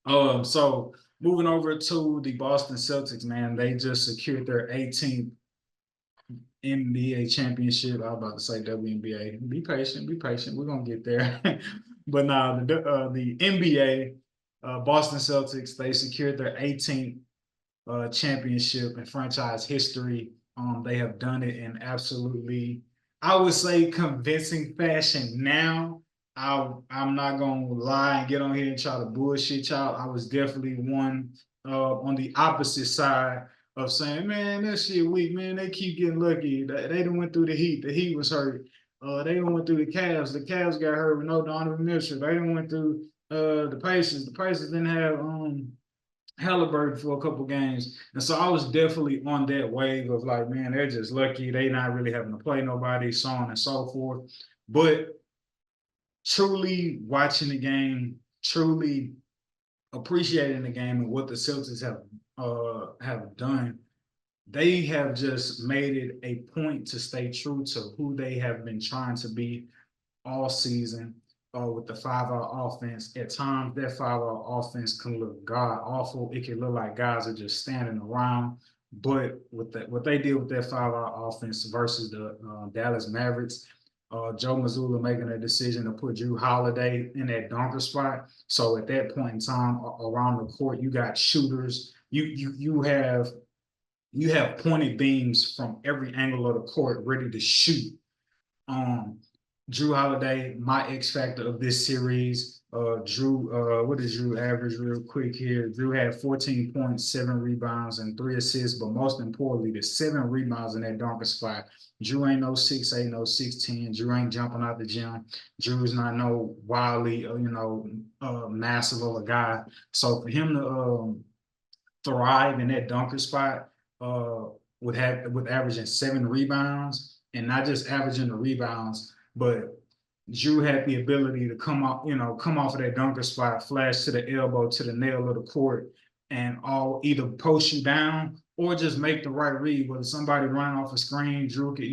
So moving over to the Boston Celtics, man, they just secured their 18th NBA championship. I was about to say WNBA. Be patient, be patient. We're gonna get there. But now the NBA, Boston Celtics, they secured their 18th championship in franchise history. They have done it in absolutely, I would say, convincing fashion. Now, I'm not gonna lie and get on here and try to bullshit y'all. I was definitely one on the opposite side of saying, man, that shit weak, man. They keep getting lucky. They done went through the Heat. The Heat was hurt. They done went through the Cavs. The Cavs got hurt with no Donovan Mitchell. They done went through the Pacers. The Pacers didn't have Halliburton for a couple games. And so I was definitely on that wave of like, man, they're just lucky. They not really having to play nobody, so on and so forth. But truly watching the game, truly appreciating the game and what the Celtics have done, they have just made it a point to stay true to who they have been trying to be all season with the 5-out offense. At times, that 5-out offense can look god awful. It can look like guys are just standing around. But with that, what they did with that 5-out offense versus the Dallas Mavericks, Joe Mazzulla making a decision to put Drew Holiday in that dunker spot. So at that point in time, around the court, you got shooters. You have pointed beams from every angle of the court ready to shoot. Um, Drew Holiday, my X factor of this series. What did Drew average real quick here? Drew had 14 points, 7 rebounds, and 3 assists, but most importantly, the 7 rebounds in that dunker spot. Drew ain't no 6'8", no 6'10". Drew ain't jumping out the gym. Drew's not no wildly, massive of a guy. So for him to thrive in that dunker spot, uh, with averaging 7 rebounds, and not just averaging the rebounds, but Drew had the ability to come off of that dunker spot, flash to the elbow, to the nail of the court, and all either post you down or just make the right read. Whether somebody run off a screen, Drew could,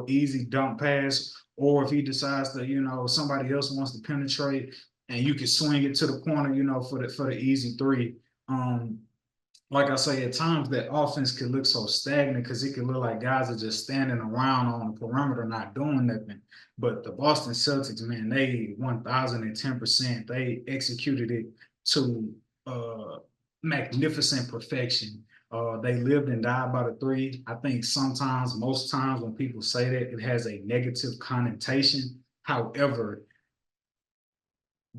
easy dunk pass, or if he decides to, somebody else wants to penetrate, and you can swing it to the corner, for the easy three. Um, like I say, at times that offense could look so stagnant because it could look like guys are just standing around on the perimeter not doing nothing. But the Boston Celtics, man, they 1010%. They executed it to magnificent perfection. They lived and died by the three. I think sometimes, most times, when people say that, it has a negative connotation. However,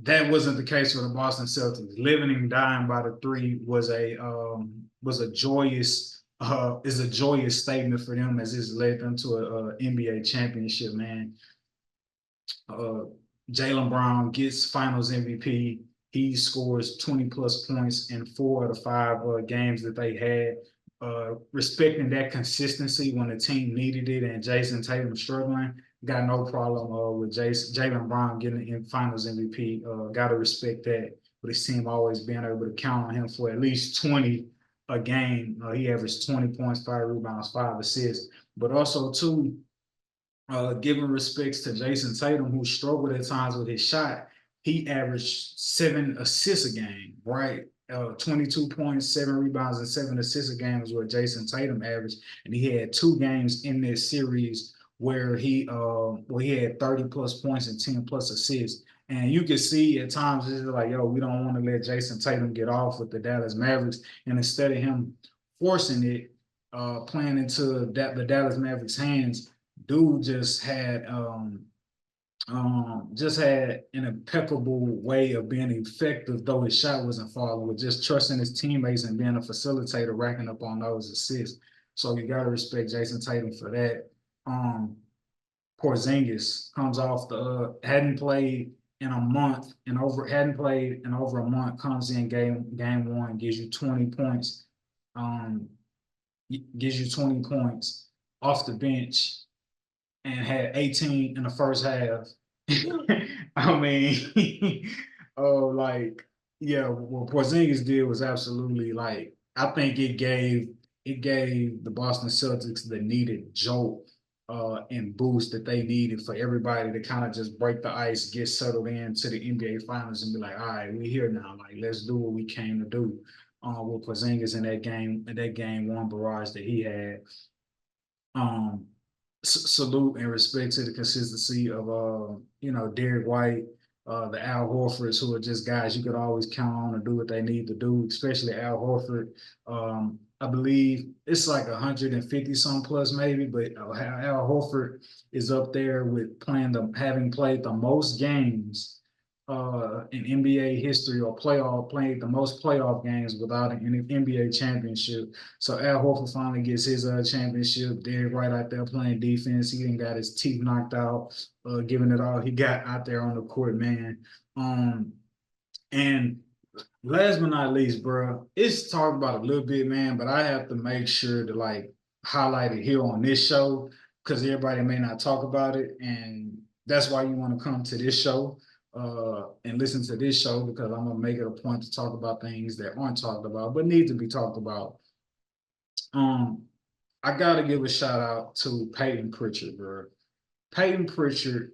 that wasn't the case for the Boston Celtics. Living and dying by the three was a joyous statement for them as it's led them to a NBA championship. Man, uh, Jaylen Brown gets Finals MVP. He scores 20 plus points in 4 of the 5 games that they had. Respecting that consistency when the team needed it and Jason Tatum struggling, got no problem with Jaylen Brown getting the Finals MVP. Got to respect that. With his team always being able to count on him for at least 20 a game. He averaged 20 points, 5 rebounds, 5 assists. But also, too, giving respects to Jason Tatum, who struggled at times with his shot, he averaged 7 assists a game, right? 22 points, 7 rebounds, and 7 assists a game is what Jason Tatum averaged, and he had 2 games in this series where he had 30 plus points and 10 plus assists. And you can see at times it's like, yo, we don't want to let Jason Tatum get off with the Dallas Mavericks, and instead of him forcing it, playing into the Dallas Mavericks' hands, dude just had an impeccable way of being effective, though his shot wasn't falling, with just trusting his teammates and being a facilitator, racking up on those assists. So you got to respect Jason Tatum for that. Porzingis comes off the hadn't played in a month and over hadn't played in over a month, comes in game one, gives you 20 points, um, gives you 20 points off the bench and had 18 in the first half. I mean, oh, like, yeah, what Porzingis did was absolutely, like, I think it gave the Boston Celtics the needed jolt and boost that they needed for everybody to kind of just break the ice, get settled into the NBA Finals, and be like, all right, we here now. Like, let's do what we came to do. With Porzingis in that game one barrage that he had. Um, salute and respect to the consistency of Derek White, the Al Horfords, who are just guys you could always count on to do what they need to do, especially Al Horford. I believe it's like 150 some plus maybe, but Al Horford is up there with having played the most games in NBA history, or played the most playoff games without an NBA championship. So Al Horford finally gets his championship. Derek White out there playing defense. He didn't got his teeth knocked out, giving it all he got out there on the court, man. And last but not least, bro, it's talked about a little bit, man, but I have to make sure to like highlight it here on this show because everybody may not talk about it, and that's why you want to come to this show and listen to this show, because I'm gonna make it a point to talk about things that aren't talked about but need to be talked about. Um, I gotta give a shout out to Peyton Pritchard, bro. Peyton Pritchard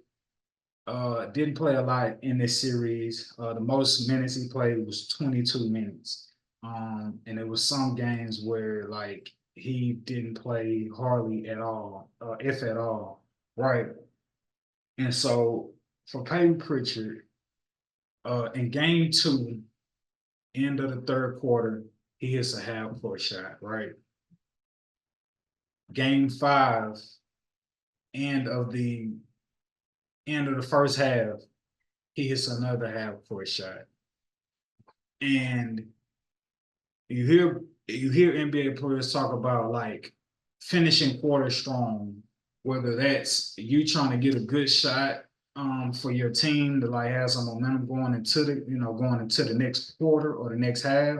didn't play a lot in this series. The most minutes he played was 22 minutes. And it was some games where like he didn't play hardly at all, if at all, right? And so for Peyton Pritchard, in game two, end of the third quarter, he hits a half court shot, right? Game five, end of the end of the first half, he hits another half court shot. And you hear NBA players talk about like finishing quarter strong, whether that's you trying to get a good shot for your team to like have some momentum going into the next quarter or the next half,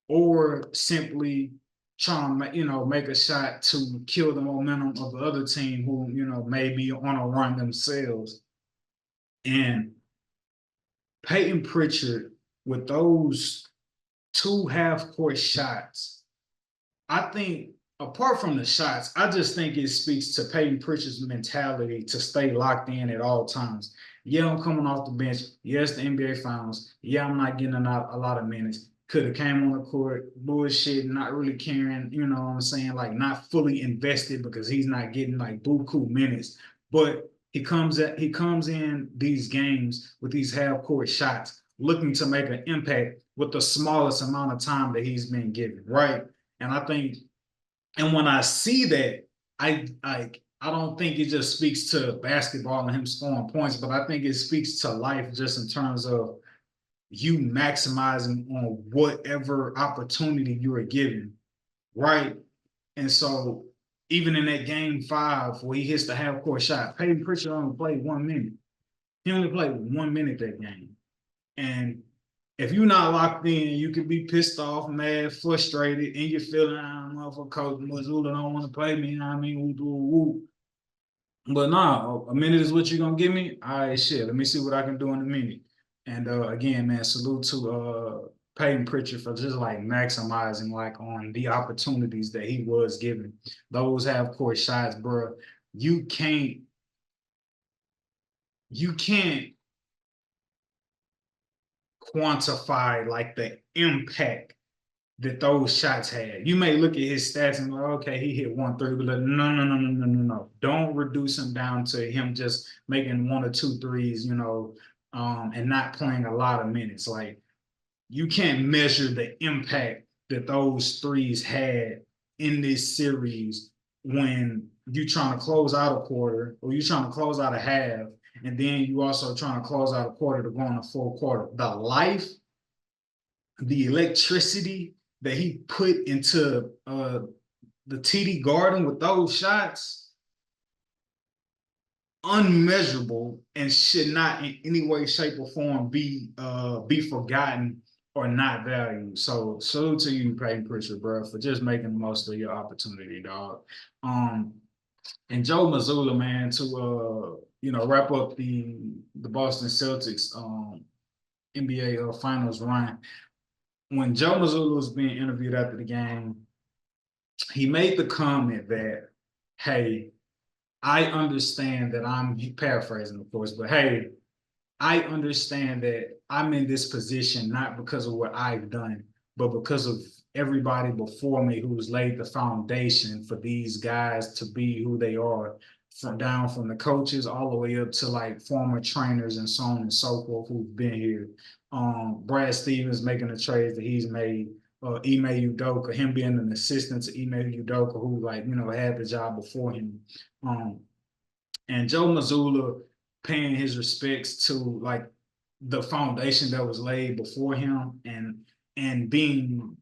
or simply trying to make a shot to kill the momentum of the other team who may be on a run themselves. And Peyton Pritchard, with those two half court shots, I think apart from the shots, I just think it speaks to Peyton Pritchard's mentality to stay locked in at all times. Yeah, I'm coming off the bench. Yes, the NBA Finals. Yeah, I'm not getting a lot of minutes. Could have came on the court, bullshit, not really caring, you know what I'm saying? Like not fully invested because he's not getting like buku minutes. But he comes in these games with these half court shots, looking to make an impact with the smallest amount of time that he's been given, right? And I think, and when I see that, I don't think it just speaks to basketball and him scoring points, but I think it speaks to life just in terms of you maximizing on whatever opportunity you are given, right? And so even in that game five where he hits the half court shot, Peyton Pritchard only played 1 minute. He only played 1 minute that game. And if you're not locked in, you could be pissed off, mad, frustrated, and you're feeling, motherfucker, Coach Mazzulla don't want to play me. You know what I mean? Woo, woo, woo. But nah, a minute is what you're gonna give me. All right, shit. Let me see what I can do in a minute. And again, man, salute to Peyton Pritchard for just like maximizing like on the opportunities that he was given. Those half court shots, bro. You can't you can't quantify like the impact that those shots had. You may look at his stats and go, okay, he hit 1 3, but like, no, no, no, no, no, no, no. Don't reduce him down to him just making 1 or 2 threes, and not playing a lot of minutes. Like you can't measure the impact that those threes had in this series when you trying to close out a quarter or you trying to close out a half, and then you also trying to close out a quarter to go on a full quarter. The life, the electricity that he put into the TD Garden with those shots, unmeasurable, and should not in any way, shape, or form be forgotten or not valued. So salute to you, Peyton Pritchard, bro, for just making the most of your opportunity, dog. And Joe Mazzulla, man, to wrap up the Boston Celtics NBA Finals run. When Joe Mazzulla was being interviewed after the game, he made the comment that, hey, I understand that I'm paraphrasing, of course, but hey, I understand that I'm in this position not because of what I've done, but because of everybody before me who's laid the foundation for these guys to be who they are, from down from the coaches all the way up to like former trainers and so on and so forth who've been here. Brad Stevens making the trades that he's made, Ime Udoka, him being an assistant to Ime Udoka, who like had the job before him. Um, and Joe Mazzulla paying his respects to like the foundation that was laid before him, and being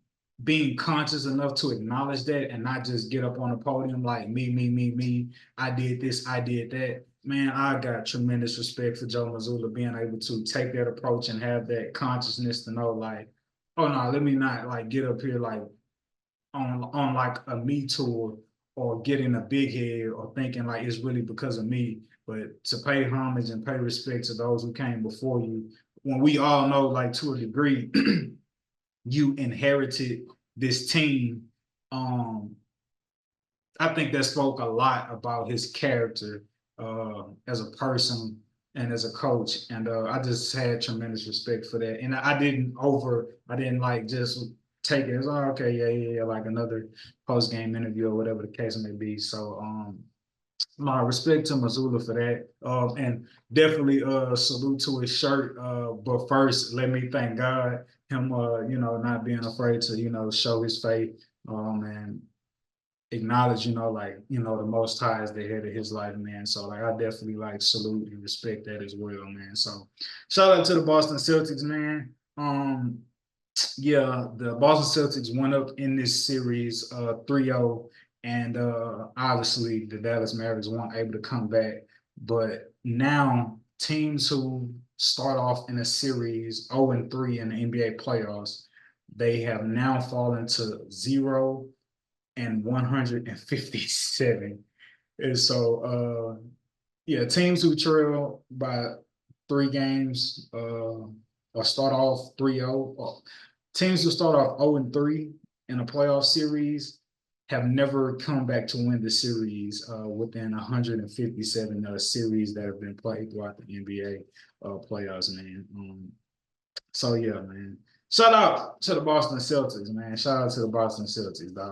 conscious enough to acknowledge that and not just get up on the podium like me, I did this, I did that. Man, I got tremendous respect for Joe Mazzulla being able to take that approach and have that consciousness to know like, oh no, let me not like get up here like on like a me tour or getting a big head or thinking like it's really because of me, but to pay homage and pay respect to those who came before you. When we all know, like to a degree, you inherited this team. Um, I think that spoke a lot about his character as a person and as a coach. And I just had tremendous respect for that. And I didn't like just take it as, oh, okay, yeah, like another post game interview or whatever the case may be. So, my respect to Mazzulla for that. And definitely salute to his shirt. But first, let me thank God, him, not being afraid to, show his faith. And acknowledge, like, the Most High is the head of his life, man. So, like, I definitely like salute and respect that as well, man. So, shout out to the Boston Celtics, man. Yeah, the Boston Celtics went up in this series 3-0, and obviously the Dallas Mavericks weren't able to come back. But now teams who start off in a series 0-3 in the NBA playoffs, they have now fallen to 0-157. And so, yeah, teams who trail by 3 games or start off 3-0, or teams who start off 0-3 in a playoff series have never come back to win the series within 157 series that have been played throughout the NBA playoffs, man. So yeah, man. Shout out to the Boston Celtics, man. Shout out to the Boston Celtics, dog.